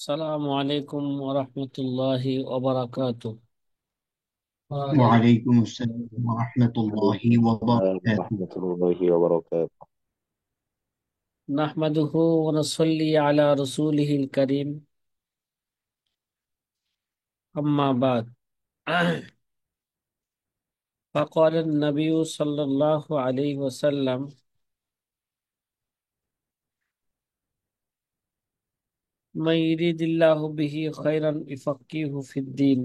আসসালামু আলাইকুম ওরহমতুল্লাহি ওবারাকাতু। وعليكم السلام ورحمة الله عليكم السلام وبركاته. ورحمة الله وبركاته. নাহমাদুহু ওয়া নুসাল্লি আলা রাসূলিহিল কারীম, আম্মা বাদ। فقال النبي صلى الله عليه وسلم: من يريد الله به خيرا يفقهه في الدين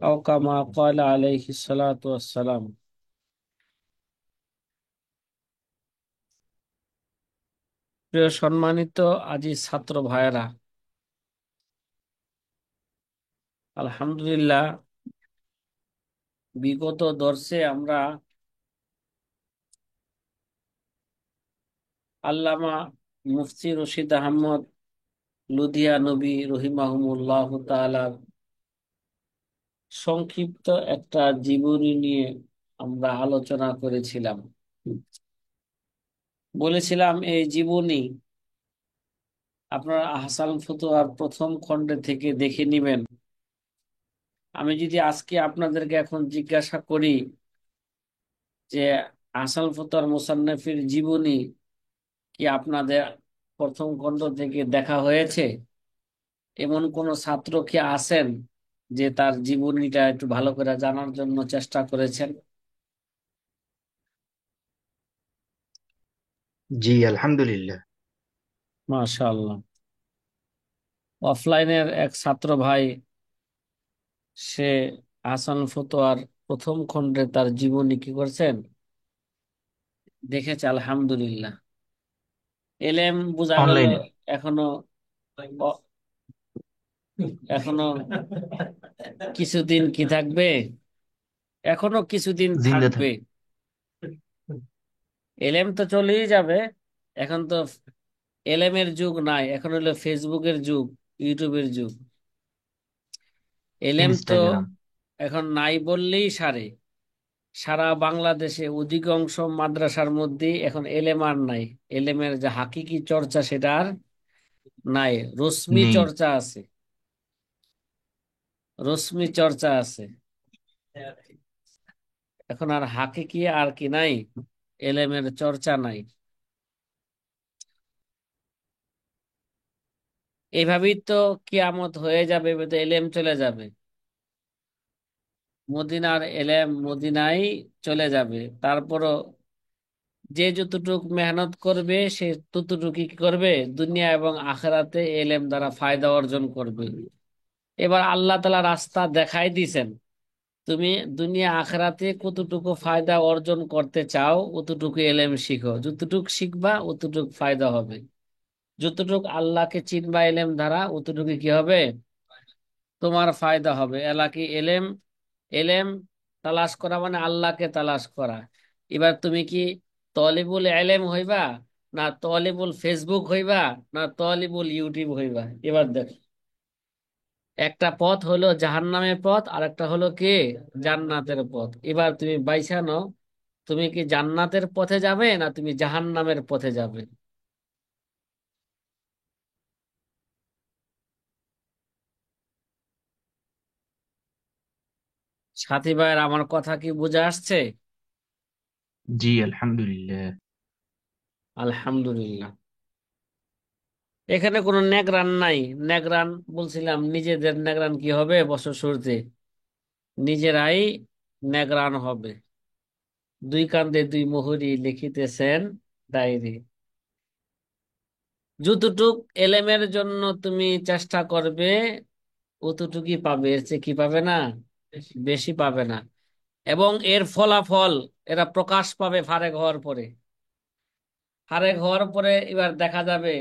أو كما قال عليه الصلاة والسلام। প্রিয় সম্মানিত আজি ছাত্র ভাইয়েরা, আলহামদুলিল্লাহ, বিগত দর্শে আমরা আল্লামা মুফতি রশিদ আহমদ লুধিয়ানবী রহিমাহুমুল্লাহ তাআলার সংক্ষিপ্ত একটা জীবনী নিয়ে আমরা আলোচনা করেছিলাম। বলেছিলাম এই জীবনী আপনারা আহসান ফতোয়ার প্রথম খণ্ডে থেকে দেখে নিবেন। আমি যদি আজকে আপনাদেরকে এখন জিজ্ঞাসা করি যে আহসান ফতোয়ার মুসান্নফের জীবনী কি আপনাদের প্রথম খণ্ড থেকে দেখা হয়েছে, এমন কোন ছাত্র কি আছেন যে তার জীবনীটা একটু ভালো করে জানার জন্য চেষ্টা করেছেন? জি আলহামদুলিল্লাহ। মাশাআল্লাহ। অফলাইনের এক ছাত্র ভাই, সে আহসান ফতোয়ার প্রথম খণ্ডে তার জীবনী কি করছেন দেখেছে, আলহামদুলিল্লাহ। এলেম বোঝা গেল অনলাইনে এখনো, অ- এখনো কিছুদিন কি থাকবে, এখনো কিছুদিন জিন্দা থাকবে। থাকে। এলেম তো চলেই যাবে। এখন তো এলেমের যুগ নাই, এখন হলো ফেসবুকের যুগ, ইউটিউবের যুগ। এলেম তো ইনস্টাগ্রাম। এখন নাই বললেই সারে। সারা বাংলাদেশে অধিকাংশ মাদ্রাসার মধ্যে এখন এলেম আর নাই। এলেমের যে হাকিকি চর্চা সেটা আর নাই, রশ্মি নেই। চর্চা আছে, রশ্মি চর্চা আছে। এখন আর হাকিকি আর কি নাই, এলেমের চর্চা নাই। এইভাবেই তো কিয়ামত হয়ে যাবে, এবার তো এলেম চলে যাবে। মদিনার এলেম মদিনায় চলে যাবে। তারপরও যে যতটুক মেহনত করবে সে ততটুকু কি করবে, দুনিয়া এবং আখেরাতে এলেম দ্বারা ফায়দা অর্জন করবে। এবার আল্লাহ তাআলা রাস্তা দেখাই দিছেন, তুমি দুনিয়া আখেরাতে কতটুকু ফায়দা অর্জন করতে চাও অতটুকু এলেম শিখো, যতটুকু শিখবা অতটুকু ফায়দা হবে। যতটুকু আল্লাহকে চিনবা এলেম দ্বারা অতটুকু কি হবে, তোমার ফায়দা হবে। এলাকি এলেম, এলেম তালাশ করা মানে আল্লাহকে তালাশ করা। এবার তুমি কি তলিবুল এলেম হইবা, না তলিবুল ফেসবুক হইবা, না তলিবুল ইউটিউব হইবা? এবার দেখ, একটা পথ হলো জাহান্নামের পথ, আর একটা হলো কি জান্নাতের পথ। এবার তুমি বাইছা নাও, তুমি কি জান্নাতের পথে যাবে না তুমি জাহান্নামের পথে যাবে? সাথী ভাইয়ের আমার কথা কি বুঝে আসছে? জি আলহামদুলিল্লাহ। আলহামদুলিল্লাহ। এখানে কোনো নেগরান নাই। নেগরান বলছিলাম, নিজেদের নেগরান কি হবে বছর শুরুতে, নিজেরাই নেগরান হবে। দুই কান্দে দুই মুহুরি লিখিতেছেন ডায়েরি। যতটুক এলেমের জন্য তুমি চেষ্টা করবে অতটুকুই পাবে, এর চেয়ে কি পাবে না, বেশি পাবে না। এবং এর ফলাফল এরা প্রকাশ পাবে ফারেক হওয়ার পরে। ফারেক হওয়ার পরে এবার দেখা যাবে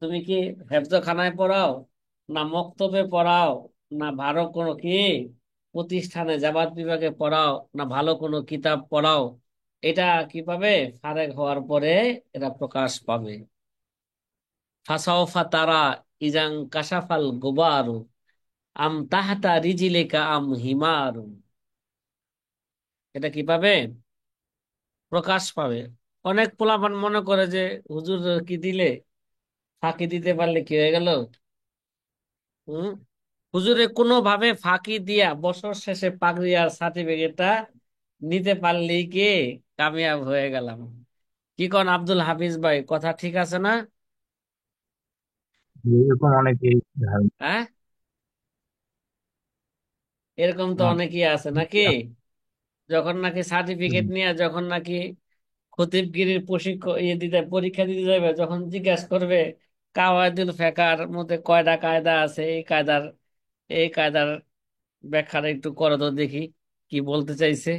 তুমি কি হেফজখানায় পড়াও, না মক্তবে পড়াও, না ভালো কোনো কি প্রতিষ্ঠানে জামাত বিভাগে পড়াও, না ভালো কোনো কিতাব পড়াও, এটা কি পাবে, ফারেক হওয়ার পরে এরা প্রকাশ পাবে। ফাসাওফা তারা ইজাং কাশাফাল গুবারু আম তাহাতা রিজিলিকা আম হিমারু। এটা কি পাবে, প্রকাশ পাবে। অনেক পোলাপান মনে করে যে হুজুর কি দিলে ফাঁকি দিতে পারলে কি হয়ে গেল? হুম। হুজুরে কোনো ভাবে ফাঁকি দিয়া বছর শেষে পাগড়ি আর সার্টিফিকেটটা নিতে পারলেই কি কামিয়াব হয়ে গেলাম। কি কোন আব্দুল হাফিজ ভাই, কথা ঠিক আছে না? এরকম অনেকেই ধারণা। হ্যাঁ, এরকম তো অনেকেই আছে নাকি, যখন নাকি সার্টিফিকেট নিয়ে যখন নাকি খতিবগিরির প্রশিক্ষণ ইয়ে দিতে পরীক্ষা দিতে যাবে, যখন জিজ্ঞাসা করবে কাওয়াইদুল ফেকার মধ্যে কয়টা কায়দা আছে, এই কায়দার ব্যাখ্যাটা একটু করো তো দেখি, কি বলতে চাইছে।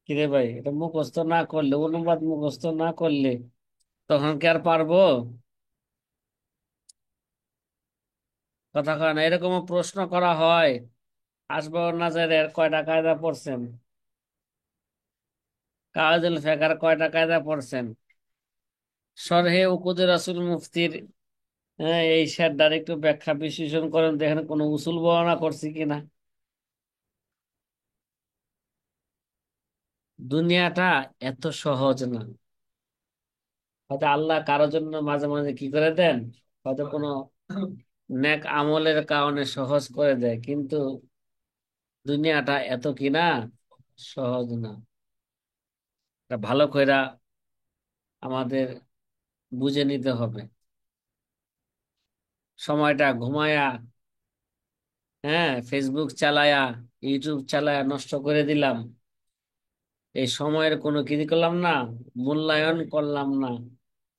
কিরে ভাই, এটা মুখস্থ না করলে, অনুবাদ মুখস্থ না করলে তখন কি আর পারবো? কথা কয় না, এরকম প্রশ্ন করা হয়। আসবাব নাজারের কয়টা কায়দা পড়ছেন, কাওয়াইদুল ফেকার কয়টা কায়দা পড়ছেন, শরহে উকুদে রাসূল মুফতির এই শেরটার একটু ব্যাখ্যা বিশ্লেষণ করেন, দেখেন কোনো উসুল বর্ণনা করছি কিনা। দুনিয়াটা এত সহজ না। হয়তো আল্লাহ কারোর জন্য মাঝে মাঝে কি করে দেন, হয়তো কোনো নেক আমলের কারণে সহজ করে দেয়, কিন্তু দুনিয়াটা এত কিনা সহজ না। এটা ভালো কইরা আমাদের বুঝে নিতে হবে। সময়টা ঘুমায়া, হ্যাঁ, ফেসবুক চালায়া, ইউটিউব চালায়া নষ্ট করে দিলাম, এই সময়ের কোনো কি করলাম না, মূল্যায়ন করলাম না।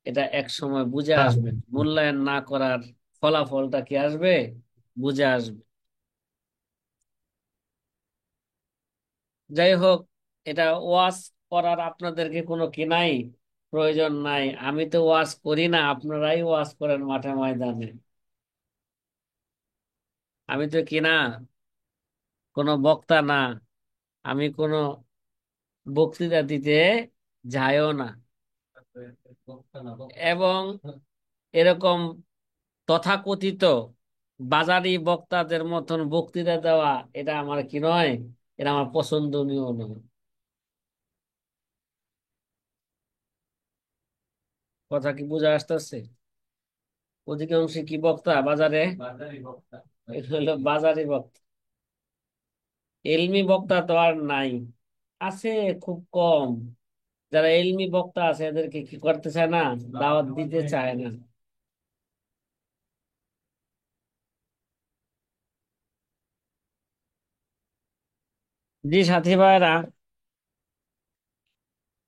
এটা এক সময় বুঝে আসবে, মূল্যায়ন না করার ফলাফলটা কি আসবে, বুঝে আসবে। যাই হোক, এটা ওয়াজ করার আপনাদেরকে কোনো কি নাই, প্রয়োজন নাই। আমি তো ওয়াজ করি না, আপনারাই ওয়াজ করেন মাঠে ময়দানে। আমি তো কি না, কোনো বক্তা না, আমি কোনো বক্তৃতা দিতে যাইও না। এবং এরকম তথাকথিত বাজারি বক্তাদের মতন বক্তৃতা দেওয়া, এটা আমার কি নয়, এটা আমার পছন্দনীয় নয়। কথা কি বোঝা আসতেছে? অধিকাংশ কি বক্তা বাজারে, এটা হলো বাজারি বক্তা। এলমি বক্তা তো আর নাই, আছে খুব কম। যারা এলমি বক্তা আছে এদেরকে কি করতে চায় না, দাওয়াত দিতে চায় না। জি সাথী ভাইরা,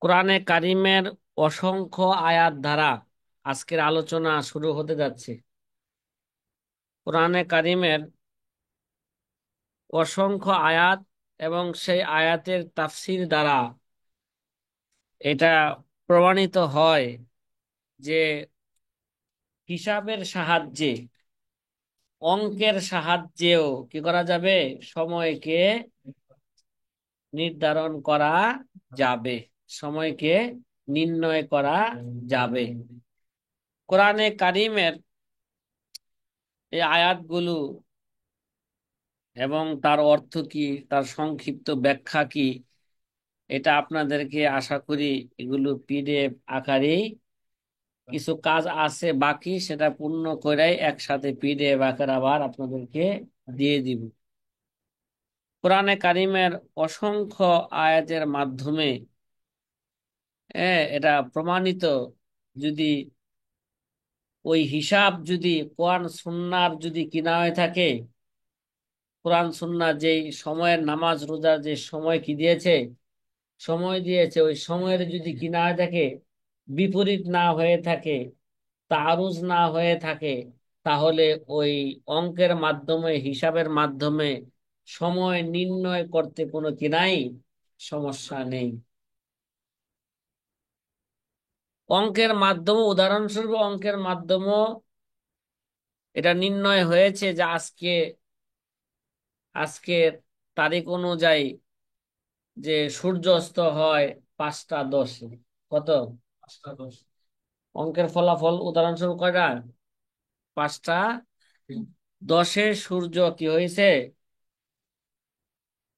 কোরআনে কারিমের অসংখ্য আয়াত দ্বারা আজকের আলোচনা শুরু হতে যাচ্ছে। কোরআনে কারিমের অসংখ্য আয়াত এবং সেই আয়াতের তাফসির দ্বারা এটা প্রমাণিত হয় যে হিসাবের সাহায্যে, অঙ্কের সাহায্যেও কি করা যাবে, সময়কে নির্ধারণ করা যাবে, সময়কে নির্ণয় করা যাবে। কোরআনে কারিমের এই আয়াতগুলো এবং তার অর্থ কি, তার সংক্ষিপ্ত ব্যাখ্যা কি, এটা আপনাদেরকে আশা করি এগুলো পিডিএফ আকারেই, কিছু কাজ আছে বাকি, সেটা পূর্ণ করেই একসাথে পিডিএফ আকারে আবার আপনাদেরকে দিয়ে দিব। কোরআনে কারিমের অসংখ্য আয়াতের মাধ্যমে এটা প্রমাণিত, যদি ওই হিসাব যদি কোরআন সুন্নাহর যদি কিনা হয়ে থাকে, কোরআন সুন্নাহ যেই সময়ের নামাজ রোজার যে সময় কি দিয়েছে, সময় দিয়েছে, ওই সময়ের যদি কিনা হয়ে থাকে, বিপরীত না হয়ে থাকে, তারুজ না হয়ে থাকে, তাহলে ওই অঙ্কের মাধ্যমে, হিসাবের মাধ্যমে সময় নির্ণয় করতে কোনো কি নাই, সমস্যা নেই। অঙ্কের মাধ্যমে, উদাহরণস্বরূপ অঙ্কের মাধ্যমে এটা নির্ণয় হয়েছে যে আজকে তারিখ অনুযায়ী যে সূর্য অস্ত হয় 5টা 10-এ। কত? 5টা 10। অঙ্কের ফলাফল উদাহরণস্বরূপ কয়টা, 5টা 10-এ সূর্য কি হয়েছে,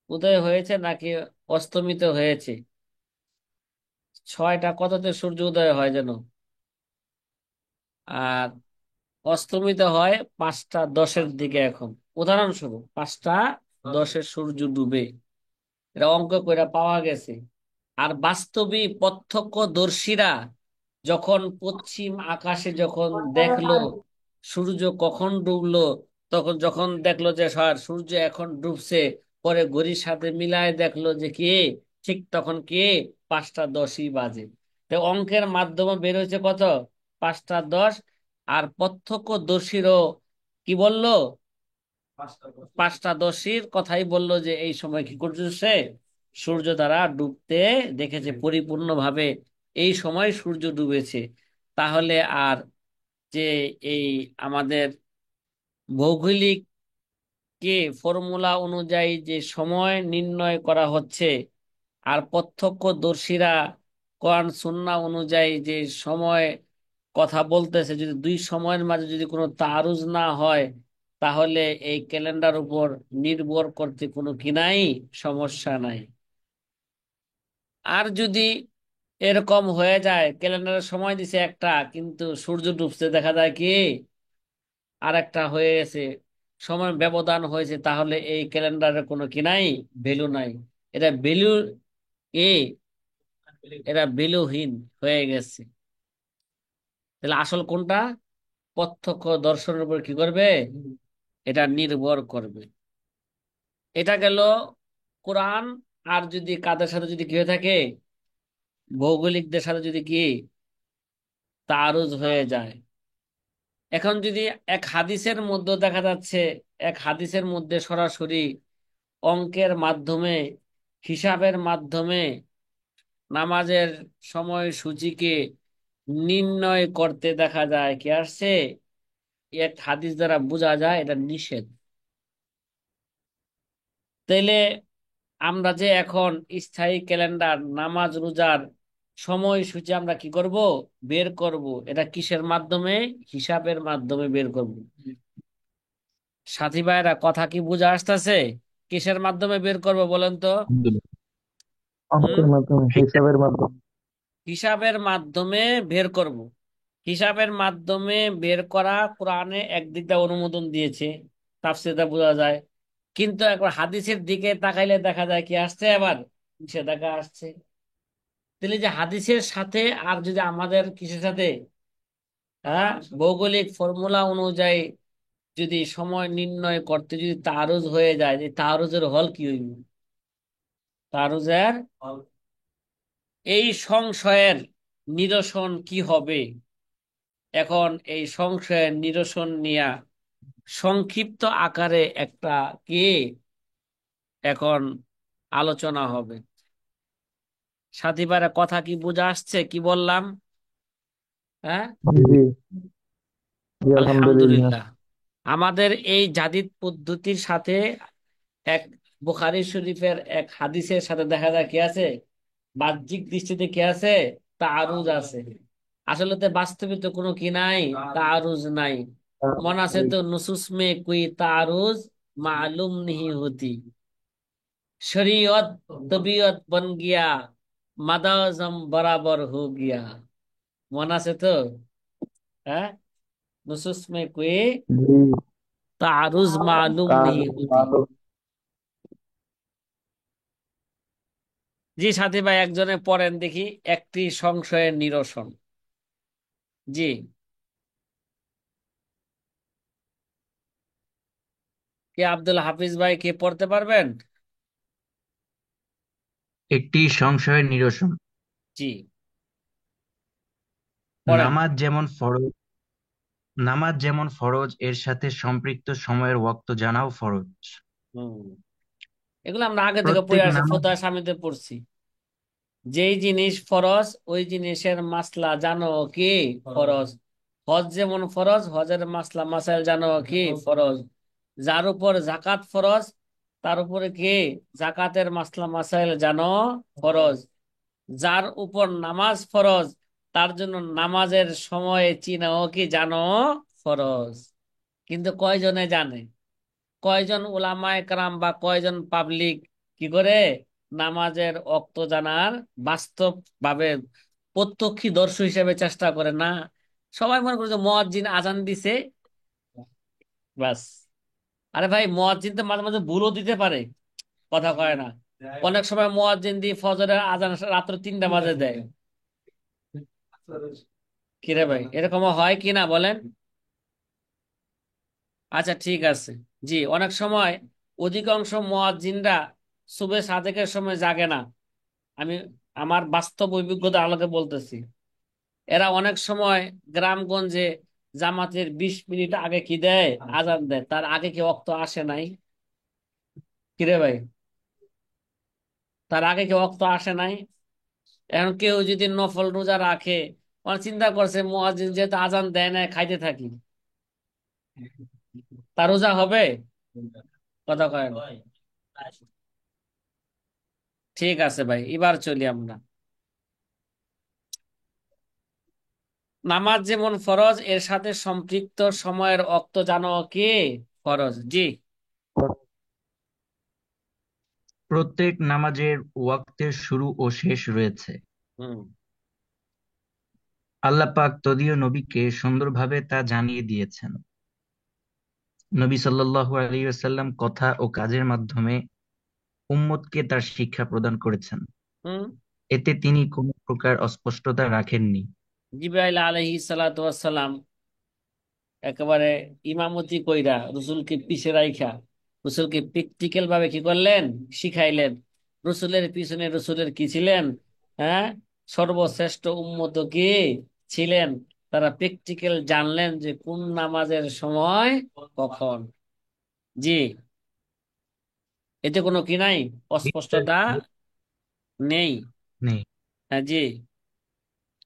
উদয় হয়েছে নাকি অস্তমিত হয়েছে। 6টা কততে সূর্য উদয় হয় যেন, আর অস্তমিত হয় 5টা 10-এর দিকে। এখন উদাহরণস্বরূপ 5টা 10-এ সূর্য ডুবে, এটা অঙ্ক করে পাওয়া গেছে। আর বাস্তবিক প্রত্যক্ষদর্শীরা যখন পশ্চিম আকাশে যখন দেখলো সূর্য কখন ডুবলো, তখন যখন দেখলো যে সূর্য এখন ডুবছে, পরে ঘড়ির সাথে মিলায় দেখলো যে কে, ঠিক তখন কে 5টা 10ই বাজে। তো অঙ্কের মাধ্যমে বের হয়েছে কত, 5টা 10। আর প্রত্যক্ষদর্শীরও কি বললো, 5টা 10-এর কথাই বললো যে এই সময় কি করতেছে, সূর্য তারা ডুবতে দেখেছে পরিপূর্ণভাবে, এই সময় সূর্য ডুবেছে। তাহলে আর যে এই আমাদের ভৌগোলিক কে ফর্মুলা অনুযায়ী যে সময় নির্ণয় করা হচ্ছে, আর প্রত্যক্ষদর্শীরা কোরআন সুন্নাহ অনুযায়ী যে সময় কথা বলতেছে, যদি দুই সময়ের মাঝে যদি কোনো তারুজ না হয়, তাহলে এই ক্যালেন্ডার উপর নির্ভর করতে কোনো কি নাই, সমস্যা নাই। আর যদি এরকম হয়ে যায় ক্যালেন্ডারের সময় দিছে একটা, কিন্তু সূর্য ডুবছে দেখা যায় কি আর একটা হয়ে গেছে, সময় ব্যবধান হয়েছে, তাহলে এই ক্যালেন্ডারের কোনো কি নাই, ভ্যালু নাই। এটা ভ্যালু এ এরা ভ্যালুহীন হয়ে গেছে। তাহলে আসল কোনটা, প্রত্যক্ষ দর্শনের উপর কি করবে, এটা নির্ভর করবে। এটা গেল কোরআন। আর যদি কাদের সাথে যদি কি হয়ে থাকে, ভৌগোলিকদের সাথে যদি কি তারুজ হয়ে যায়। এখন যদি এক হাদিসের মধ্যে দেখা যাচ্ছে, এক হাদিসের মধ্যে সরাসরি অঙ্কের মাধ্যমে, হিসাবের মাধ্যমে নামাজের সময়সূচিকে নির্ণয় করতে দেখা যায় কি আসছে, এক হাদিস দ্বারা বোঝা যায় এটা নিষেধ। তাইলে আমরা যে এখন স্থায়ী ক্যালেন্ডার নামাজ রোজার সময়সূচি আমরা কি করব, বের করব, এটা কিসের মাধ্যমে, হিসাবের মাধ্যমে বের করব। সাথী ভাইরা কথা কি বুঝা আসতেছে, কিসের মাধ্যমে বের করব বলেন তো? আলহামদুলিল্লাহ। হুম, অঙ্কের মাধ্যমে, হিসাবের মাধ্যমে। হিসাবের মাধ্যমে বের করব। হিসাবের মাধ্যমে বের করা কোরআনে একদিক দিয়ে অনুমোদন দিয়েছে, তাফসীরে বোঝা যায়। কিন্তু একবার হাদিসের দিকে তাকাইলে দেখা যায় কি আসছে, আবার নিষেধাজ্ঞা আসছে। তাহলে যে হাদিসের সাথে আর যদি আমাদের কিসের সাথে, হ্যাঁ, ভৌগোলিক ফর্মুলা অনুযায়ী যদি সময় নির্ণয় করতে যদি তারুজ হয়ে যায়, যে তারুজের হল কি হইব, তারুজের এই সংশয়ের নিরসন কি হবে। এখন এই সংশয়ের নিরসন নিয়ে সংক্ষিপ্ত আকারে একটা কি এখন আলোচনা হবে। সাথীবারে কথা কি বোঝা আসছে কি বললাম? হ্যাঁ, জি, জি, আলহামদুলিল্লাহ। আলহামদুলিল্লাহ। আমাদের এই জাদিদ পদ্ধতির সাথে এক বুখারী শরীফের এক হাদিসের সাথে দেখা যায় কি আছে, বাহ্যিক দৃষ্টিতে কি আছে, তাআরুজ আছে। আসলে তো বাস্তবে তো কোনো কি নাই, তাআরুজ নাই। মন আছে তো, নুসুস মে কোই তাআরুজ मालूम नहीं होती, शरीयत तबीयत बन गया, मदाजम बराबर हो गया। মন আছে তো? হ্যাঁ, নুসুস মে কোই জি। তাআরুজ मालूम তার नहीं होती। তার জি সাথী ভাই, একজনে পড়েন দেখি একটি সংশয়ের নিরসন। জি, কে আব্দুল হাফিজ ভাই, কে পড়তে পারবেন? একটি সংশয়ের নিরসন। জি, পড়েন। নামাজ যেমন ফরজ এর সাথে সম্পৃক্ত সময়ের ওয়াক্ত জানাও ফরজ। হুম, এগুলো আমরা আগে থেকে প্রত্যেক পড়ে আসছি, নামাজ ফতোয়া স্বামীতে পড়ছি। যেই জিনিস ফরজ ওই জিনিসের মাসলা জানো কি ফরজ। হজ যেমন ফরজ, হজের মাসলা মাসাইল জানো কি ফরজ। যার উপর জাকাত ফরজ, তার উপরে কি জাকাতের মাসলা মাসাইল জানো ফরজ। যার উপর নামাজ ফরজ, তার জন্য নামাজের সময় চিনাও কি জানো ফরজ। কিন্তু কয়জনে জানে, কয়জন উলামায়ে কেরাম বা কয়জন পাবলিক কি করে নামাজের অক্ত জানার বাস্তব ভাবে প্রত্যক্ষদর্শী হিসেবে চেষ্টা করে না। সবাই মনে করছে মুয়াজ্জিন আজান দিছে, বাস। আরে ভাই, মুয়াজ্জিন তো মাঝে মাঝে ভুলও দিতে পারে, কথা কয় না। অনেক সময় মুয়াজ্জিন দিয়ে ফজরের আজান রাত্র 3টা বাজে দেয়। কিরে ভাই, এরকমও হয় কি না বলেন? আচ্ছা ঠিক আছে। জি, অনেক সময় অধিকাংশ মুয়াজ্জিনরা সুবে সাদেকের সময় জাগে না। আমি আমার বাস্তব অভিজ্ঞতা আলোকে বলতেছি। এরা অনেক সময় গ্রামগঞ্জে জামাতের 20 মিনিট আগে কি দেয়, আজান দেয়। তার আগে কি ওয়াক্ত আসে নাই? কিরে ভাই, তার আগে কি ওয়াক্ত আসে নাই? এখন কেউ যদি নফল রোজা রাখে, ওরা চিন্তা করছে মুয়াজ্জিন যেহেতু আজান দেয় না, খাইতে থাকি, তার রোজা হবে? কথা কয় না। ঠিক আছে ভাই, এবার চলি আমরা। নামাজ যেমন ফরজ, এর সাথে সম্পৃক্ত সময়ের অক্ত জানো কি ফরজ? জি। প্রত্যেক নামাজের ওয়াক্তের শুরু ও শেষ রয়েছে। হুম। আল্লাহ পাক তদীয় নবীকে সুন্দরভাবে তা জানিয়ে দিয়েছেন। নবী সাল্লাল্লাহু আলাইহি ওয়াসাল্লাম কথা ও কাজের মাধ্যমে উম্মতকে তার শিক্ষা প্রদান করেছেন। হুম। এতে তিনি কোনো প্রকার অস্পষ্টতা রাখেননি। জিবরাইল আলাইহিস সালাতু ওয়াস সালাম একেবারে ইমামতি কইরা রসুলকে পিছে রাইখা রসুলকে প্র্যাকটিক্যাল ভাবে কি করলেন, শিখাইলেন। রসুলের পিছনে রসুলের কি ছিলেন? হ্যাঁ, সর্বশ্রেষ্ঠ উম্মত কি ছিলেন? তারা প্র্যাকটিক্যাল জানলেন যে কোন নামাজের সময় কখন। জি, এতে কোনো কি নাই, অস্পষ্টতা বিস্তারিত নেই। নেই। হ্যাঁ, জি,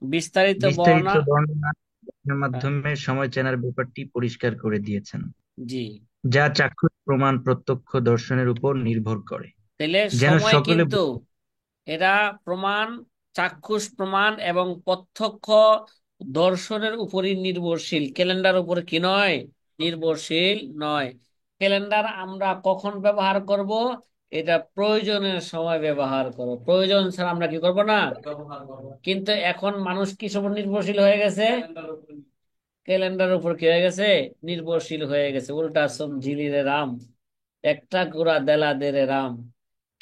বিস্তারিত বিস্তারিত বর্ণনা। বর্ণনার হ্যাঁ, মাধ্যমে সময় চেনার ব্যাপারটি পরিষ্কার করে দিয়েছেন, জি। যা চাক্ষুষ প্রমাণ প্রত্যক্ষ দর্শনের উপর নির্ভর করে, তাহলে যেন সময় সকলে কিন্তু এরা প্রমাণ, চাক্ষুষ প্রমাণ এবং প্রত্যক্ষ দর্শনের উপরই নির্ভরশীল, ক্যালেন্ডার উপর কি নয়, নির্ভরশীল নয়। ক্যালেন্ডার আমরা কখন ব্যবহার করব? এটা প্রয়োজনের সময় ব্যবহার করব, প্রয়োজন ছাড়া আমরা কি করব না। কিন্তু এখন মানুষ কি সব নির্ভরশীল হয়ে গেছে? ক্যালেন্ডার উপর কি হয়ে গেছে? নির্ভরশীল হয়ে গেছে। উল্টা সব ঝিলিরে রাম, একটা গুড়া দেলা দে রে রাম,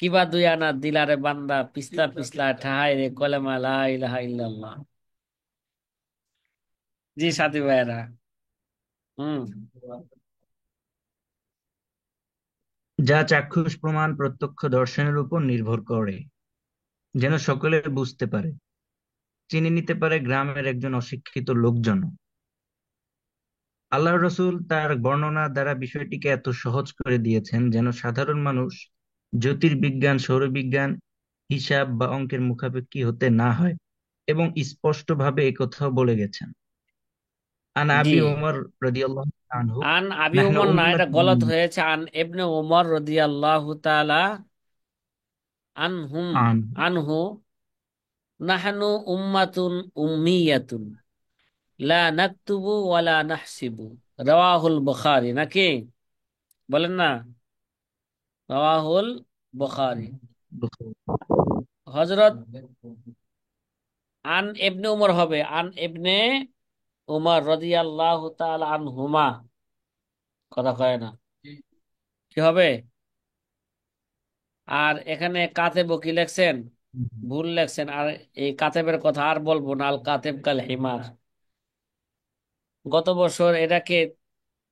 কিবা দুই আনা দিলারে বান্দা, পিছলা পিছলা ঠাহাই রে কলেমা লা ইলাহা ইল্লাল্লাহ। জি সাথী ভাইয়েরা। হুম। যা চাক্ষুষ প্রমাণ প্রত্যক্ষ দর্শনের উপর নির্ভর করে, যেন সকলে বুঝতে পারে, চিনে নিতে পারে গ্রামের একজন অশিক্ষিত লোকজন। আল্লাহর রসূল তার বর্ণনা দ্বারা বিষয়টিকে এত সহজ করে দিয়েছেন যেন সাধারণ মানুষ জ্যোতির্বিজ্ঞান, সৌরবিজ্ঞান, হিসাব বা অঙ্কের মুখাপেক্ষী হতে না হয়, এবং স্পষ্টভাবে একথাও বলে গেছেন। আন জি। আবি ওমর রাদিয়াল্লাহু আনহু, আন আবি নাহনু উমর না, এটা উম্মাতুন গলত হয়েছে। আন ইবনে উমর রাদিয়াল্লাহু তাআলা আনহুম, আন আনহু, নাহনু উম্মাতুন উম্মিয়াতুন লা নাকতুবু ওয়ালা নাহসিবু, রাওয়াহুল বুখারী। নাকি বলেন না? রাওয়াহুল বুখারী। হযরত আন ইবনে উমর হবে, আন ইবনে উমর রাদিয়াল্লাহু তাআলা আনহুমা। কথা কয় না, কি হবে? আর এখানে কাতেব কি লেখছেন? ভুল লেখছেন। আর এই কাতেবের কথা আর বলবো না, আল কাতেব কাল হিমার। গত বছর এটাকে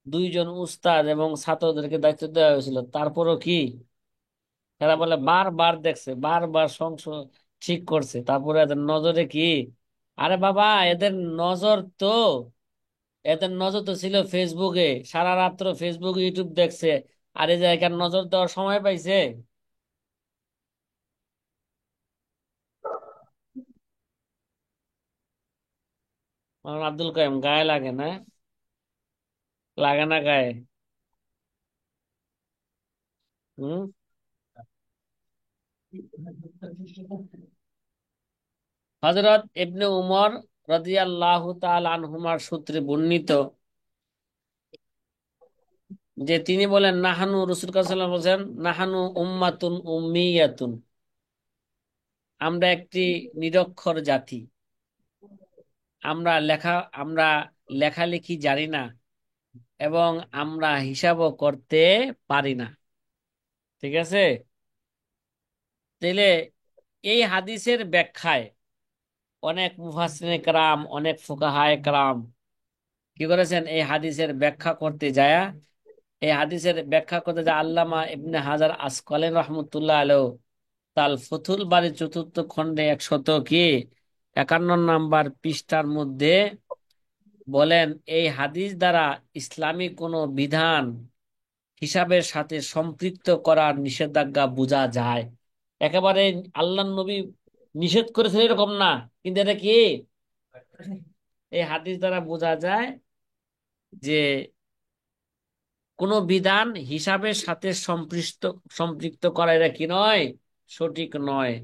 2 জন উস্তাদ এবং ছাত্রদেরকে দায়িত্ব দেওয়া হয়েছিল, তারপরও কি এরা বলে বারবার দেখছে, বারবার সংশয় ঠিক করছে, তারপরে এদের নজরে কি? আরে বাবা, এদের নজর তো ছিল ফেসবুকে, সারা রাত্র ফেসবুক ইউটিউব দেখছে। আর এই জায়গায় নজর দেওয়ার সময় পাইছে? আমার আব্দুল কাইম গায়ে লাগে না? লাগে না গায়ে? হুম। হযরত ইবনে উমর রাদিয়াল্লাহু তাআলা আনহুমার সূত্রে বর্ণিত যে তিনি বলেন, নাহানু, রাসূল সাল্লাল্লাহু আলাইহি ওয়াসাল্লাম বলেন, নাহানু উম্মাতুন উম্মিয়াতুন, আমরা একটি নিরক্ষর জাতি। আমরা লেখা আমরা লেখালেখি জানি না এবং আমরা হিসাবও করতে পারি না। ঠিক আছে, তাইলে এই হাদিসের ব্যাখ্যায় অনেক মুফাসসিরিনে কেরাম, অনেক ফুকাহায়ে কেরাম কি করেছেন, এই হাদিসের ব্যাখ্যা করতে যায়, এই হাদিসের ব্যাখ্যা করতে যায় আল্লামা ইবনে হাজার আসকালানী রহমতুল্লাহ আলাইহ তাল ফতুল বারী চতুর্থ খণ্ডে 151 নম্বর পৃষ্ঠার মধ্যে বলেন, এই হাদিস দ্বারা ইসলামী কোনো বিধান হিসাবের সাথে সম্পৃক্ত করার নিষেধাজ্ঞা বোঝা যায়। একেবারে আল্লাহ নবী নিষেধ করেছেন এরকম না, কিন্তু এটা কি, এই হাদিস দ্বারা বোঝা যায় যে কোন বিধান হিসাবের সাথে সম্পৃক্ত সম্পৃক্ত করা এটা কি নয়, সঠিক নয়।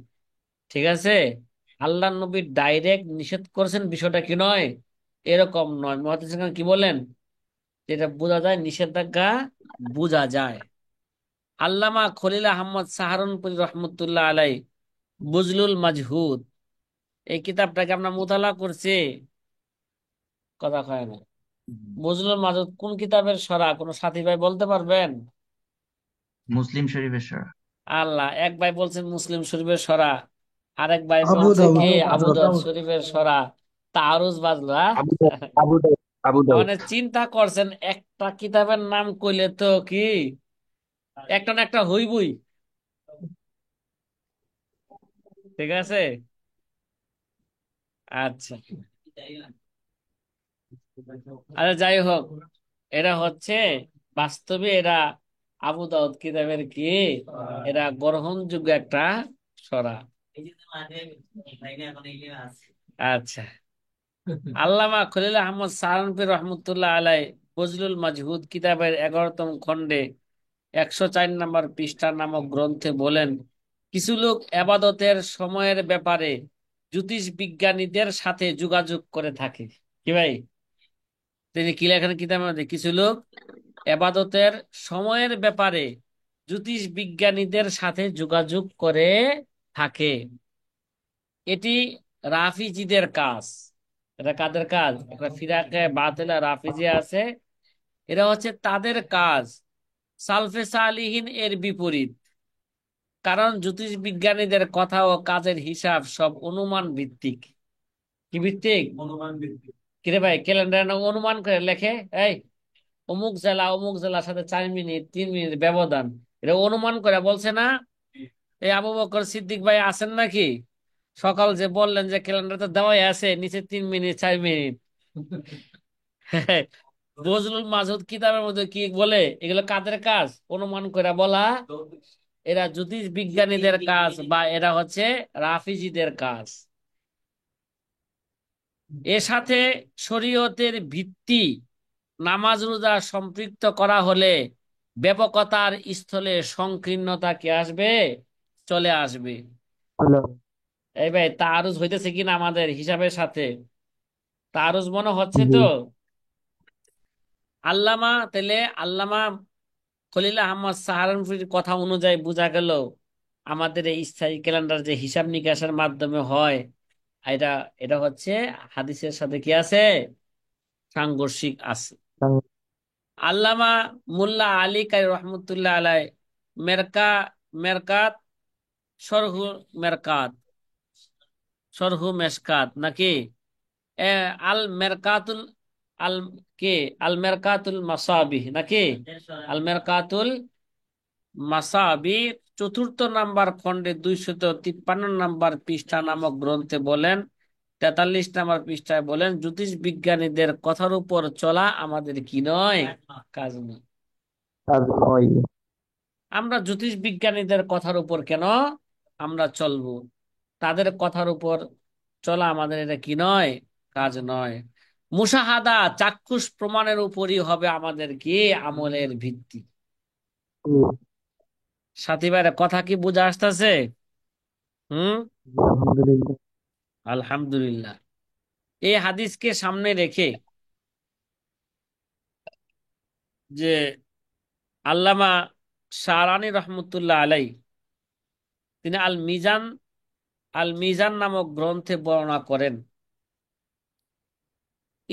ঠিক আছে, আল্লাহ নবী ডাইরেক্ট নিষেধ করেছেন বিষয়টা কি নয়, এরকম নয়। মুহাদ্দিস কি বলেন, যেটা বোঝা যায়, নিষেধাজ্ঞা বোঝা যায়। আল্লামা খলিল আহমদ সাহারনপুরী রহমতুল্লাহ আলাই বুজলুল মাজহুদ, এই কিতাবটাকে আমরা মোতালা করছি, কথা কয় না। বুজলুল মাজহুদ কোন কিতাবের সরা, কোন সাথী ভাই বলতে পারবেন? মুসলিম শরীফের সরা। আল্লাহ, এক ভাই বলছেন মুসলিম শরীফের সরা, আরেক ভাই আবু বলছে দাউদ কি আবু আবু দাউদ দাউদ শরীফের সরা। তাআরুজ বাজলো, হ্যাঁ? আবু দাউদ আবু দাউদ আবু দাউদ মানে চিন্তা করছেন, একটা কিতাবের নাম কইলে তো কি একটা না একটা হইবই। ঠিক আছে, আচ্ছা, আরে যাই হোক, এরা হচ্ছে বাস্তবে এরা আবু দাউদ কিতাবের কি, এরা গ্রহণযোগ্য একটা সরা। আচ্ছা, আল্লামা খলিল আহমদ সাহারনপুরী রহমতুল্লাহ আলাই ফজলুল মাজহুদ কিতাবের 11তম খণ্ডে 104 নম্বর পৃষ্ঠা নামক গ্রন্থে বলেন, কিছু লোক এবাদতের সময়ের ব্যাপারে জ্যোতিষ বিজ্ঞানীদের সাথে যোগাযোগ করে থাকে। কি ভাই, তিনি কি লেখেন কিতাবের মধ্যে, কিছু লোক এবাদতের সময়ের ব্যাপারে জ্যোতিষ বিজ্ঞানীদের সাথে যোগাযোগ করে থাকে। এটি রাফিজিদের কাজ। এটা কাদের কাজ? একটা ফিরাকে বাতিলা রাফিজি আছে, এরা হচ্ছে তাদের কাজ। সালফে সালিহিন এর বিপরীত, কারণ জ্যোতিষ বিজ্ঞানীদের কথা ও কাজের হিসাব সব অনুমান ভিত্তিক। কি ভিত্তিক? কিরে ভাই, ক্যালেন্ডার অনুমান করে লেখে, এই অমুক জেলার সাথে 4 মিনিট 3 মিনিট ব্যবধান, এটা অনুমান করে বলছে না। এই আবু বকর সিদ্দিক ভাই আছেন নাকি? সকাল যে বললেন যে ক্যালেন্ডারটা দেওয়াই আছে, নিচে 3 মিনিট 4 মিনিট। বজলুল মাসুদ কিতাবের মধ্যে কি বলে, এগুলো কাদের কাজ অনুমান করে বলা? এরা জ্যোতিষ বিজ্ঞানীদের কাজ, বা এরা হচ্ছে রাফিজিদের কাজ। এর সাথে শরীয়তের ভিত্তি নামাজ রোজা সম্পৃক্ত করা হলে ব্যাপকতার স্থলে সংকীর্ণতা কি আসবে, চলে আসবে। আল্লাহ। এই ভাই, তাআরুজ হইতেছে কিনা আমাদের হিসাবের সাথে? তাআরুজ মনে হচ্ছে জি তো। তাহলে আল্লামা খলিল আহমদ সাহারানপুরীর কথা অনুযায়ী বোঝা গেল, আমাদের এই স্থায়ী ক্যালেন্ডার যে হিসাব নিকাশের মাধ্যমে হয়, এটা এটা হচ্ছে হাদিসের সাথে কি আছে, সাংঘর্ষিক আছে। আল্লামা মুল্লা আলী কারি রহমতুল্লাহ আলাই মেরকা মেরকাত সরহু মেরকাত সরহু মেশকাত নাকি এ, আল মেরকাতুল আল কে আল মেরকাতুল মাসাবিহ নাকি আল মেরকাতুল মাসাবি 4র্থ নম্বর খণ্ডে 253 নম্বর পৃষ্ঠা নামক গ্রন্থে বলেন, 43 নম্বর পৃষ্ঠায় বলেন, জ্যোতিষ বিজ্ঞানীদের কথার উপর চলা আমাদের কি নয়, কাজ নয়। কাজ নয়। আমরা জ্যোতিষ বিজ্ঞানীদের কথার উপর কেন আমরা চলবো, তাদের কথার উপর চলা আমাদের এটা কি নয়, কাজ নয়। মুশাহাদা চাক্ষুষ প্রমাণের উপরই হবে আমাদের কি আমলের ভিত্তি। জি, সাথী ভাইরা কথা কি বুঝে আসতেছে? হুম, জি, আলহামদুলিল্লাহ। আলহামদুলিল্লাহ। এই হাদিসকে সামনে রেখে যে আল্লামা শারানি রহমতুল্লাহ আলাই তিনি আল মিজান নামক গ্রন্থে বর্ণনা করেন,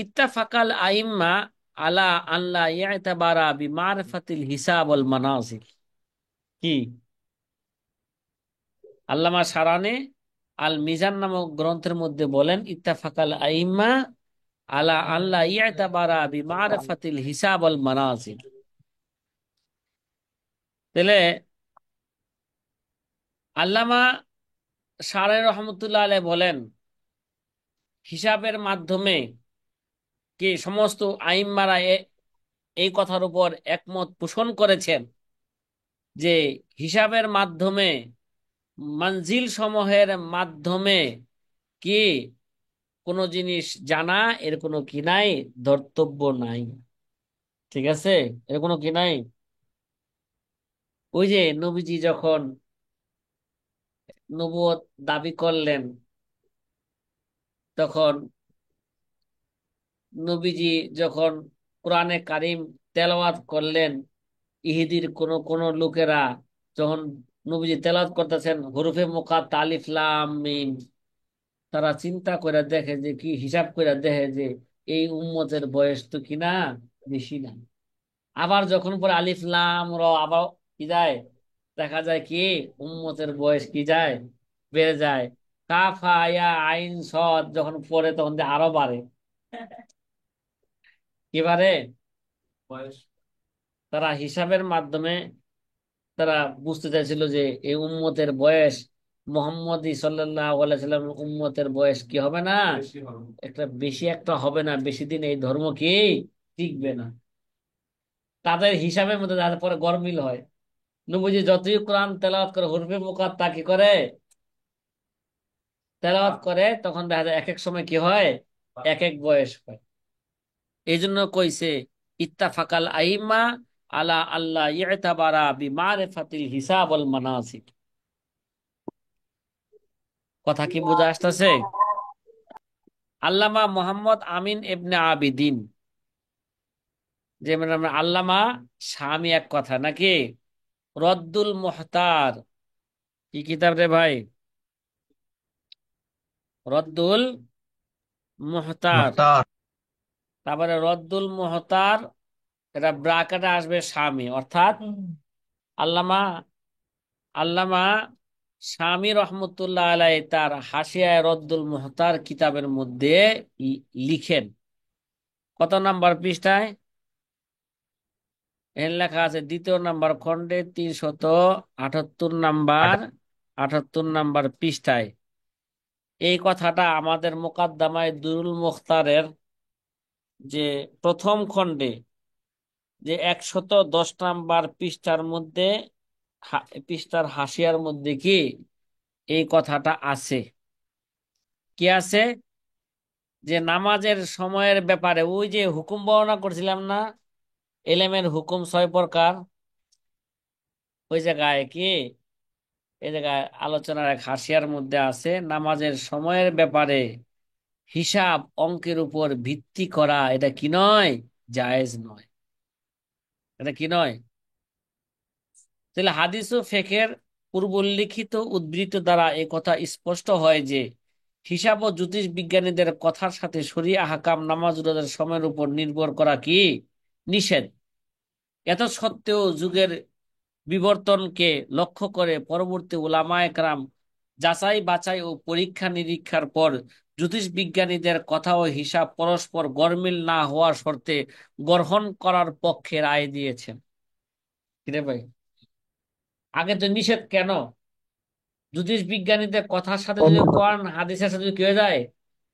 ইত্তাফাকাল আইম্মা আলা আল্লাহ ইয়াতাবারা বিমারফাতিল হিসাব ওয়াল মানাজিল। কি আল্লামা সারানে আল মিজান নামক গ্রন্থের মধ্যে বলেন, ইত্তাফাকাল আইম্মা আলা আল্লাহ ইয়াতাবারা বিমারফাতিল হিসাব ওয়াল মানাজিল। তাহলে আল্লামা সারে রহমতুল্লাহ আলাইহি বলেন, হিসাবের মাধ্যমে কি সমস্ত আইম্মারা এই কথার উপর একমত পোষণ করেছেন যে হিসাবের মাধ্যমে, মঞ্জিল সমূহের মাধ্যমে কি কোনো জিনিস জানা, এর কোনো কি নাই, ধর্তব্য নাই। ঠিক আছে, এর কোনো কি নাই। ওই যে নবীজি যখন নবুয়ত দাবি করলেন, তখন নবীজি যখন কোরআনে কারিম তেলাওয়াত করলেন, ইহুদির কোন কোন লোকেরা যখন নবীজি তেলাওয়াত করতেছেন হরফে মুকাত্তা আলিফ লাম মিম, তারা চিন্তা করে দেখে যে, কি হিসাব করে দেখে যে এই উম্মতের বয়স তো কিনা বেশি না। আবার যখন পরে আলিফ লাম র আবার কি যায়, দেখা যায় কি উম্মতের বয়স কি যায়, বেড়ে যায়। কাফ হা ইয়া আইন সদ যখন পড়ে তখন যে আরো বাড়ে। কি বাড়ে? বয়স। তারা হিসাবের মাধ্যমে তারা বুঝতে চাইছিল যে এই উম্মতের বয়স মুহাম্মদী সাল্লাল্লাহু আলাইহি সাল্লামের উম্মতের বয়স কি হবে না, একটা বেশি একটা হবে না, বেশি দিন এই ধর্ম কি টিকবে না। তাদের হিসাবের মধ্যে যাদের পরে গরমিল হয়। নবীজি যতই কোরআন তেলাওয়াত করে হরফে মুকাত্তা কি করে তেলাওয়াত করে, তখন দেখা যায় এক এক সময় কি হয়, এক এক বয়স হয়। এই জন্য কইছে ইত্তাফাকাল আইম্মা আলা আল্লাহ ইতাবারা বিমারিফাতিল হিসাব ওয়াল মানাসিক। কথা কি বোঝা আসতেছে? আল্লামা মোহাম্মদ আমিন ইবনে আবিদিন, যে মানে আমরা আল্লামা স্বামী এক কথা নাকি, রদ্দুল মুহতার, কি কিতাব রে ভাই, রদ্দুল মুহতার। মুখতার। তারপরে রদ্দুল মুহতার, এটা ব্রাকেটে আসবে স্বামী, অর্থাৎ আল্লামা আল্লামা স্বামী রহমতুল্লাহ আলাই তার হাসিয়ায় রদ্দুল মুহতার কিতাবের মধ্যে লিখেন। কত নাম্বার পৃষ্ঠায়? এর লেখা আছে দ্বিতীয় নাম্বার খণ্ডে 378 নাম্বার পৃষ্ঠায়। এই কথাটা আমাদের মুকাদ্দামায়ে দুরুল মুখতারের যে প্রথম খণ্ডে যে 110 নাম্বার পৃষ্ঠার মধ্যে, পৃষ্ঠার হাসিয়ার মধ্যে কি এই কথাটা আছে। কি আছে? যে নামাজের সময়ের ব্যাপারে ওই যে হুকুম বর্ণনা করছিলাম না, এলেমের হুকুম 6 প্রকার, ওই জায়গায় কি এই জায়গায় আলোচনার এক হাসিয়ার মধ্যে আছে নামাজের সময়ের ব্যাপারে হিসাব অঙ্কের উপর ভিত্তি করা এটা কি নয়, জায়েজ নয়। এটা কি নয়? তাহলে হাদিস ও ফিকহের পূর্বোল্লিখিত উদ্ধৃত দ্বারা এই কথা স্পষ্ট হয় যে হিসাব ও জ্যোতিষ বিজ্ঞানীদের কথার সাথে শরীআহ আহকাম নামাজ রোজার সময়ের উপর নির্ভর করা কি নিষেধ। এত সত্ত্বেও যুগের বিবর্তনকে লক্ষ্য করে পরবর্তী উলামায়ে কেরাম যাচাই বাছাই ও পরীক্ষা নিরীক্ষার পর জ্যোতিষ বিজ্ঞানীদের কথা ও হিসাব পরস্পর গরমিল না হওয়ার শর্তে গ্রহণ করার পক্ষে রায় দিয়েছেন। কিরে ভাই, আগে তো নিষেধ কেন? জ্যোতিষ বিজ্ঞানীদের কথার সাথে যদি কোরআন হাদিসের সাথে যদি কি হয়ে যায়,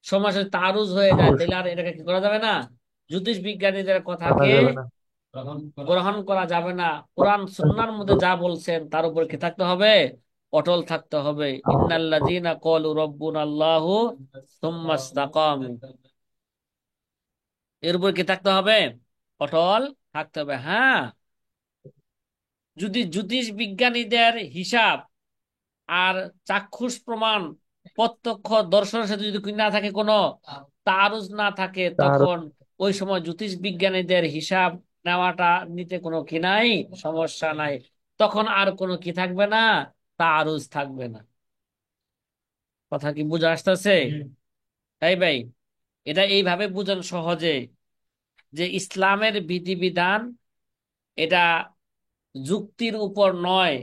সমাজে তারুজ হয়ে যায়, তাহলে আর এটাকে কি করা যাবে না, জ্যোতিষ বিজ্ঞানীদের মানা কথাকে যাবে না। গ্রহণ করা যাবে না। কোরআন সুন্নাহর মধ্যে যা বলছেন তার উপর কি থাকতে হবে, অটল থাকতে হবে। ইন্নাল্লাযীনা ক্বালু রাব্বুনাল্লাহু সুম্মা ইসতাকামু, এর উপর কি থাকতে হবে, অটল থাকতে হবে। হ্যাঁ, যদি জ্যোতিষ বিজ্ঞানীদের হিসাব আর চাক্ষুষ প্রমাণ প্রত্যক্ষ দর্শনের সাথে যদি কি না থাকে, কোনো তারুজ না থাকে, তার তখন ওই সময় জ্যোতিষ বিজ্ঞানীদের হিসাব নেওয়াটা নিতে কোনো কি নাই, সমস্যা নাই। তখন আর কোনো কি থাকবে না, তারুজ থাকবে না। কথা কি বুঝে আসতেছে? তাই ভাই, এটা এইভাবে বুঝেন সহজে, যে ইসলামের বিধিবিধান এটা যুক্তির উপর নয়,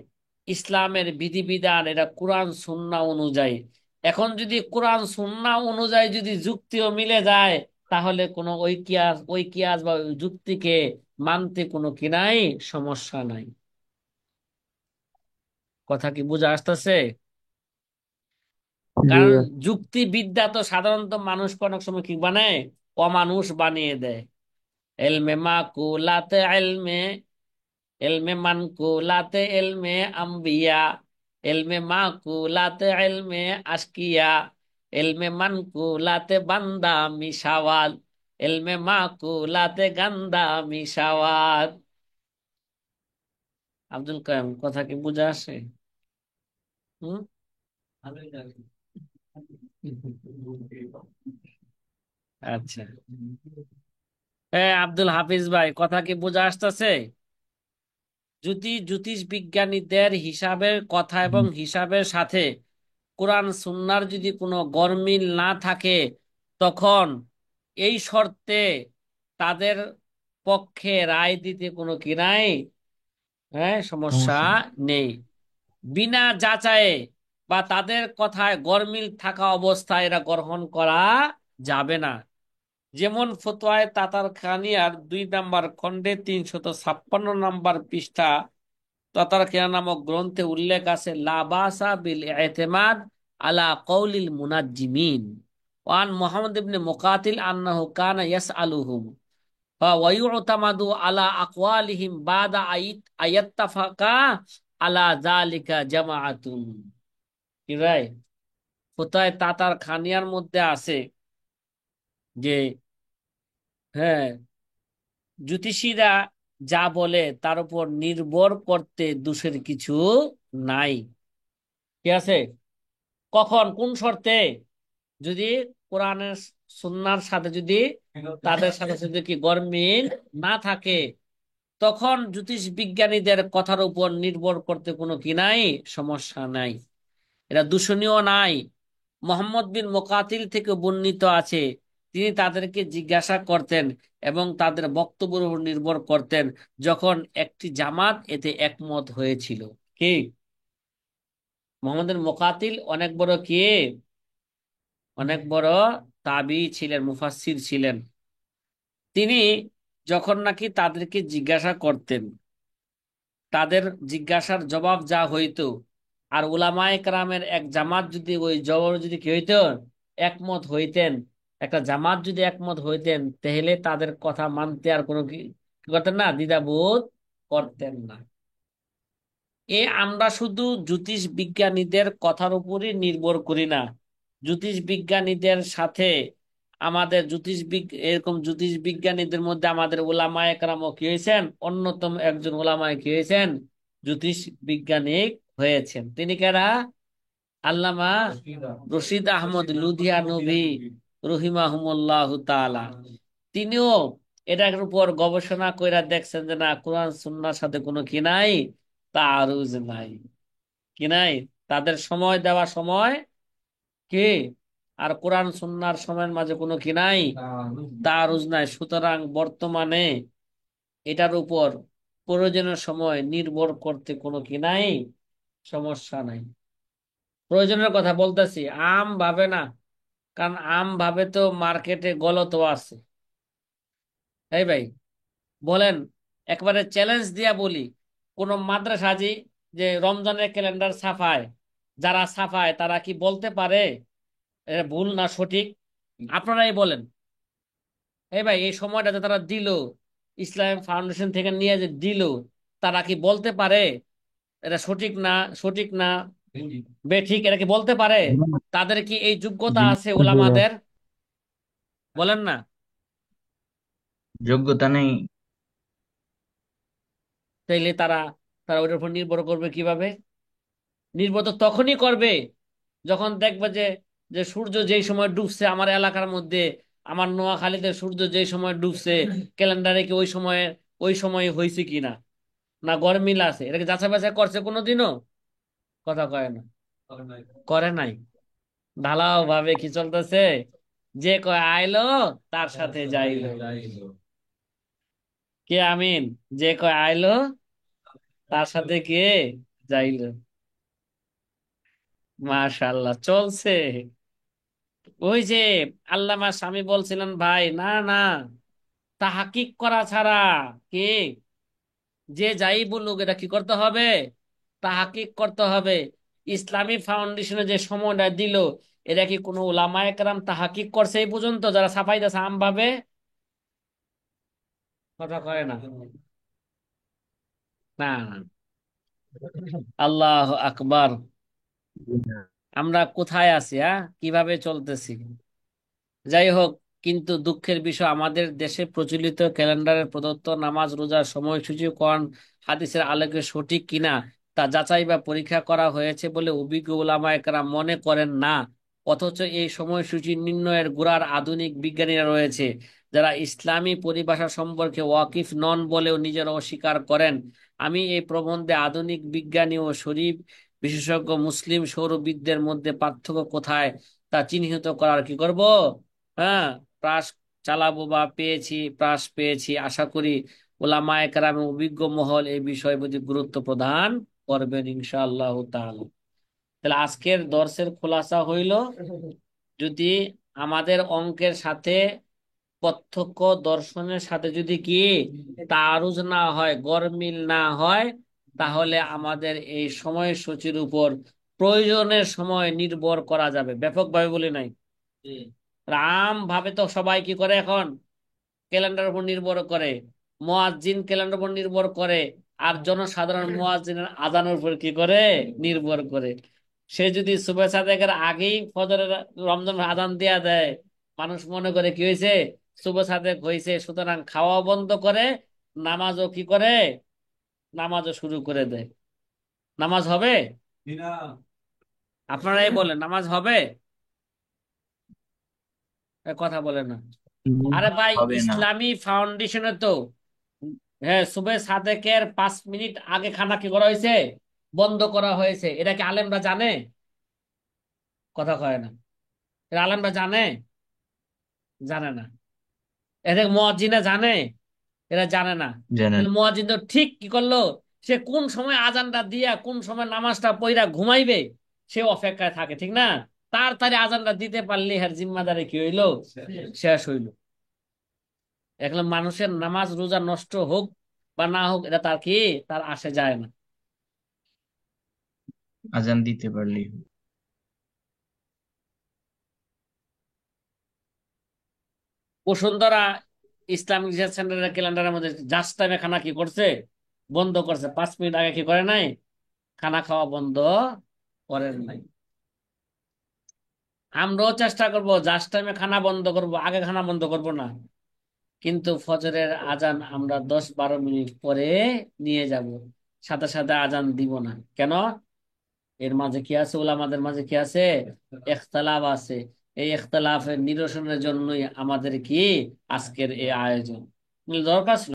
ইসলামের বিধিবিধান এটা কোরআন সুন্নাহ অনুযায়ী। এখন যদি কোরআন সুন্নাহ অনুযায়ী যদি যুক্তিও মিলে যায়, তাহলে কোনো ওই কিয়াস বা ওই যুক্তিকে মানতে কোনো কি নাই, সমস্যা নাই। কথা কি বুঝা আসতেছে? জি কারণ আছে। যুক্তিবিদ্যা তো সাধারণত মানুষকে অনেক সময় কি বানায়, অমানুষ বানিয়ে দেয়। এলমে মাকুলাতে এলমে, এলমে মানকুলাতে এলমে আম্বিয়া, এলমে মাকুলাতে এলমে আশকিয়া, এলমে মানকুলাতে বান্দা মিশাওয়াত, এলমে মাকুলাতে গান্দা মিশাওয়াত। আব্দুল কালাম, কথা কি বুঝা আসে? হুম। আচ্ছা। হ্যাঁ আব্দুল হাফিজ ভাই, কথা কি বোঝা আসতেছে? যদি জ্যোতিষ বিজ্ঞানীদের হিসাবের কথা এবং হিসাবের সাথে কোরআন সুন্নাহর যদি কোনো গরমিল না থাকে, তখন এই শর্তে তাদের পক্ষে রায় দিতে কোনো কি নাই, হ্যাঁ, সমস্যা সমস্যা নেই। নেই। বিনা যাচাইয়ে বা তাদের কথায় গরমিল থাকা অবস্থায় এরা গ্রহণ করা যাবে না। যেমন ফতোয়ায়ে তাতারখানিয়ার 2 নম্বর খণ্ডে 356 নম্বর পৃষ্ঠা তাতারখানিয়া নামক গ্রন্থে উল্লেখ আছে, লা বাসা বিল ইতিমাদ আলা কওলিল মুনাজ্জিমিন ওয়ান মুহাম্মদ ইবনে মুকাতিল আন্নাহু কানা ইয়াসআলুহুম ওয়া ইউতামাদু আলা আকওয়ালিহিম বাদা আয়াত্তাফাকা আলা যালিকা জামাআতুন। কি ভাই, ফতোয়ায়ে তাতারখানিয়ার মধ্যে আছে যে, হ্যাঁ, জ্যোতিষীরা যা বলে তার উপর নির্ভর করতে দোষের কিছু নাই। ঠিক আছে? কখন, কোন শর্তে? যদি কোরআনের সুন্নাহর সাথে যদি তাদের সাথে যদি কি গরমিল না থাকে, তখন জ্যোতিষ বিজ্ঞানীদের কথার উপর নির্ভর করতে কোনো কি নাই, সমস্যা নাই। এটা দূষণীয় নাই। মোহাম্মদ বিন মুকাতিল থেকে বর্ণিত আছে, তিনি তাদেরকে জিজ্ঞাসা করতেন এবং তাদের বক্তব্যের উপর নির্ভর করতেন যখন একটি জামাত এতে একমত হয়েছিল। কি, মোহাম্মদ বিন মুকাতিল অনেক বড় কি, অনেক বড় তাবী ছিলেন, মুফাসসির ছিলেন। তিনি যখন নাকি তাদেরকে জিজ্ঞাসা করতেন, তাদের জিজ্ঞাসার জবাব যা হইতো, আর উলামায়ে কেরামের এক জামাত যদি ওই জবাব যদি কি হইতো, একমত হইতেন, একটা জামাত যদি একমত হইতেন, তাহলে তাদের কথা মানতে আর কোনো কি করতেন না, দ্বিধাবোধ করতেন না। আমরা শুধু জ্যোতিষ বিজ্ঞানীদের কথার উপরই নির্ভর করি না, জ্যোতিষ বিজ্ঞানীদের সাথে আমাদের এরকম জ্যোতিষ বিজ্ঞানীদের মধ্যে আমাদের ওলামায়ে কেরামও কি হয়েছেন, অন্যতম একজন ওলামায়ে কি হয়েছেন, জ্যোতিষ বিজ্ঞানী হয়েছেন। তিনি কারা? আল্লামা রশিদ আহমদ লুধিয়ানবী রহিমাহুমুল্লাহ তাআলা। তিনিও এটার উপর গবেষণা কইরা দেখছেন যে না, কোরআন সুন্নাহর সাথে কোনো কি নাই, তাআরুজ নাই। কি নাই? তাদের সময় দেওয়া সময় কি, আর কোরআন সুন্নাহর সময়ের মাঝে কোনো কি নাই, তাআরুজ নাই। সুতরাং বর্তমানে এটার উপর প্রয়োজনীয় সময় নির্ভর করতে কোনো কি নাই, সমস্যা নাই। প্রয়োজনের কথা বলতেছি, আম ভাবে না। কারণ আম ভাবে তো মার্কেটে গলত আছে। এই ভাই, বলেন, একবারে চ্যালেঞ্জ দিয়া বলি, কোন মাদ্রাসাজি যে রমজানের ক্যালেন্ডার ছাপায়, যারা ছাপায় তারা কি বলতে পারে এটা ভুল না সঠিক? আপনারাই বলেন। এই ভাই, এই সময়টাতে তারা দিল, ইসলাম ফাউন্ডেশন থেকে নিয়ে যে দিল, তারা কি বলতে পারে এটা সঠিক না, সঠিক না বেঠিক, এটা কি বলতে পারে? তাদের কি এই যোগ্যতা জি, আছে জি ওলামাদের? বলেন না। যোগ্যতা নেই। তাইলে তারা তারা ওইটার উপর নির্ভর করবে কিভাবে? নির্ভর তো তখনই করবে যখন দেখবে যে যে সূর্য যেই সময় ডুবছে আমার এলাকার মধ্যে, আমার নোয়াখালীতে সূর্য যেই সময় ডুবছে, ক্যালেন্ডারে কি ওই সময় হয়েছে কিনা, না গরমিল আছে, এটাকে যাচাই বাছাই করছে কোনোদিনও? কথা কয় না, করে নাই। ঢালাও ভাবে কি চলতেছে, যে কয় আইলো তার সাথে যাইলো। কে আমিন? যে কয় আইলো তার সাথে কে যাইলো। মাশাআল্লাহ, চলছে। ওই যে আল্লামা স্বামী বলছিলেন ভাই, না না, তাহাকিক করা ছাড়া কি, যে যাই বলুক এটা কি করতে হবে, তাহাকিক করতে হবে। ইসলামী ফাউন্ডেশনে যে সময়টা দিল, এটা কি কোনো ওলামায়ে কেরাম তাহাকিক করছে এই পর্যন্ত, যারা ছাপাইতেছে আম ভাবে? কথা কয় না, না না। আল্লাহ আকবার। আমরা কোথায় আছি, কিভাবে চলতেছি! যাই হোক, কিন্তু দুঃখের বিষয়, আমাদের দেশে প্রচলিত ক্যালেন্ডারের প্রদত্ত নামাজ রোজার সময়সূচি কোরআন হাদিসের আলোকে সঠিক কিনা তা যাচাই বা পরীক্ষা করা হয়েছে বলে অভিজ্ঞ উলামায়ে কেরাম মনে করেন না। অথচ এই সময়সূচি নির্ণয়ের গোড়ার আধুনিক বিজ্ঞানীরা রয়েছে, যারা ইসলামী পরিভাষা সম্পর্কে ওয়াকিফ নন বলেও নিজেরা অস্বীকার করেন। আমি এই প্রবন্ধে আধুনিক বিজ্ঞানী ও শরীফ বিশেষজ্ঞ মুসলিম সৌরবিদদের মধ্যে পার্থক্য কোথায় তা চিহ্নিত করার কি করব, হ্যাঁ, প্রাস চালাবো, বা পেয়েছি। আশা করি ওলামায়ে কেরামের অভিজ্ঞ মহল এই বিষয়ের প্রতি গুরুত্ব প্রদান করবেন ইনশাআল্লাহ তাআলা। তাহলে আজকের দর্শের খোলাসা হইল, যদি আমাদের অঙ্কের সাথে প্রত্যক্ষ দর্শনের সাথে যদি কি তারুজ না হয়, গরমিল না হয়, তাহলে আমাদের এই সময়সূচির উপর প্রয়োজনের সময় নির্ভর করা যাবে, ব্যাপকভাবে বলি নাই। আম ভাবে তো সবাই কি করে এখন, ক্যালেন্ডার উপর নির্ভর করে, মুয়াজ্জিন ক্যালেন্ডার উপর নির্ভর করে, আর জনসাধারণ মুয়াজ্জিনের আজানের উপর কি করে, নির্ভর করে। সে যদি সুবহ সাদেকের আগেই ফজরের রমজান আজান দিয়া দেয়, মানুষ মনে করে কি হয়েছে, সুবহ সাদেক হয়েছে, সুতরাং খাওয়া বন্ধ করে, নামাজও কি করে, নামাজও শুরু করে দেয়। নামাজ হবে? আপনারাই বলেন, নামাজ হবে? কথা বলেন না। আরে ভাই, হবে না। ইসলামী ফাউন্ডেশনে তো, হ্যাঁ, সুবে সাদেকের 5 মিনিট আগে খানা কি করা হয়েছে, বন্ধ করা হয়েছে। এটা কি আলেমরা জানে? কথা কয় না। এটা আলেমরা জানে? জানে না। এটা মুয়াজ্জিনা জানে? এরা জানে না। জানেন। তাহলে মুয়াজ্জিন তো ঠিক কি করলো, সে কোন সময় আজানটা দিয়া কোন সময় নামাজটা পইরা ঘুমাইবে, সে অপেক্ষায় থাকে, ঠিক না? তাড়াতাড়ি আজানটা দিতে পারলে এর জিম্মাদারি কি হইলো, শেষ হইলো। এখন মানুষের নামাজ রোজা নষ্ট হোক বা না হোক, এটা তার কি, তার আসে যায় না। আজান দিতে পারলেই হলো। বসুন্ধরা ইসলামিক রিসার্চ সেন্টারের ক্যালেন্ডারের মধ্যে জাস্ট টাইমে খানা কি করছে, বন্ধ করছে। 5 মিনিট আগে কি করে নাই, খানা খাওয়া বন্ধ করেন নাই। আমরাও চেষ্টা করব জাস্ট টাইমে খানা বন্ধ করব, আগে খানা বন্ধ করব না। কিন্তু ফজরের আজান আমরা 10-12 মিনিট পরে নিয়ে যাব, সাথে সাথে আজান দিব না। কেন? এর মাঝে কি আছে, ওলামাদের মাঝে কি আছে, ইখতিলাফ আছে। এই ইখতিলাফের নিরসনের জন্যই আমাদের কি আজকের এই আয়োজন। দরকার ছিল।